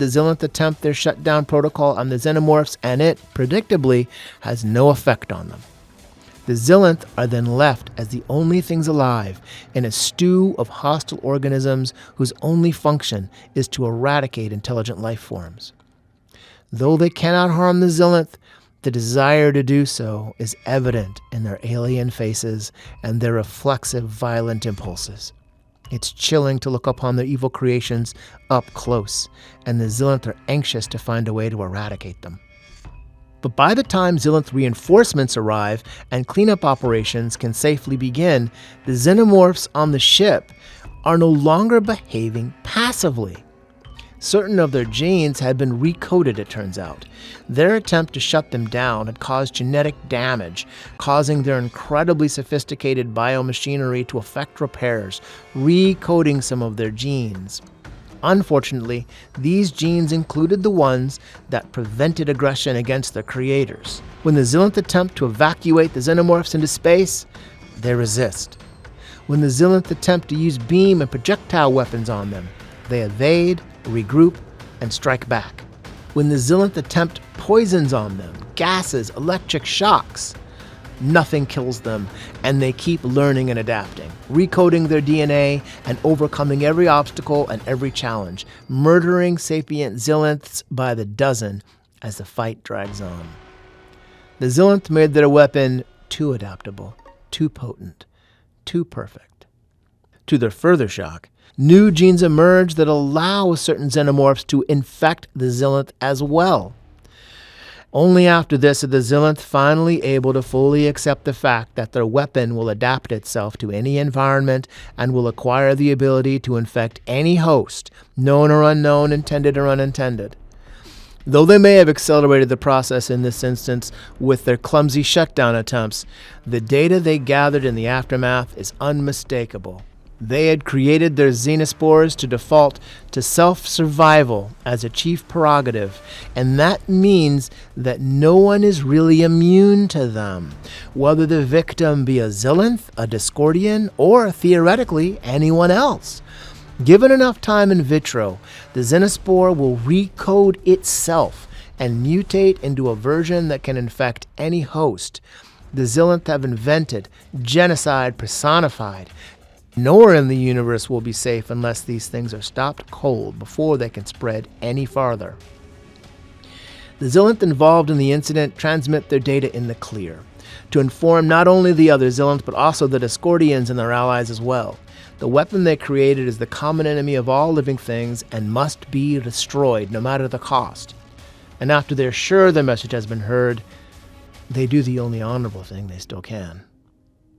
The Xilinths attempt their shutdown protocol on the Xenomorphs, and it, predictably, has no effect on them. The Xilinths are then left as the only things alive in a stew of hostile organisms whose only function is to eradicate intelligent life forms. Though they cannot harm the Xilinths, the desire to do so is evident in their alien faces and their reflexive, violent impulses. It's chilling to look upon their evil creations up close, and the Xilinths are anxious to find a way to eradicate them. But by the time Xilinth reinforcements arrive and cleanup operations can safely begin, the Xenomorphs on the ship are no longer behaving passively. Certain of their genes had been recoded, it turns out. Their attempt to shut them down had caused genetic damage, causing their incredibly sophisticated biomachinery to effect repairs, recoding some of their genes. Unfortunately, these genes included the ones that prevented aggression against their creators. When the Xilinths attempt to evacuate the Xenomorphs into space, they resist. When the Xilinths attempt to use beam and projectile weapons on them, they evade, regroup, and strike back. When the Xilinths attempt poisons on them, gases, electric shocks, nothing kills them, and they keep learning and adapting, recoding their DNA and overcoming every obstacle and every challenge, murdering sapient Xilinths by the dozen as the fight drags on. The Xilinths made their weapon too adaptable, too potent, too perfect. To their further shock, new genes emerge that allow certain Xenomorphs to infect the Xilinth as well. Only after this are the Xilinths finally able to fully accept the fact that their weapon will adapt itself to any environment and will acquire the ability to infect any host, known or unknown, intended or unintended. Though they may have accelerated the process in this instance with their clumsy shutdown attempts, the data they gathered in the aftermath is unmistakable. They had created their xenospores to default to self-survival as a chief prerogative, and that means that no one is really immune to them, whether the victim be a Xilinth, a Discordian, or, theoretically, anyone else. Given enough time in vitro, the xenospore will recode itself and mutate into a version that can infect any host. The Xilinth have invented genocide personified. Nowhere in the universe will be safe unless these things are stopped cold before they can spread any farther. The Xilinth involved in the incident transmit their data in the clear, to inform not only the other Xilinths but also the Discordians and their allies as well. The weapon they created is the common enemy of all living things and must be destroyed no matter the cost. And after they're sure their message has been heard, they do the only honorable thing they still can.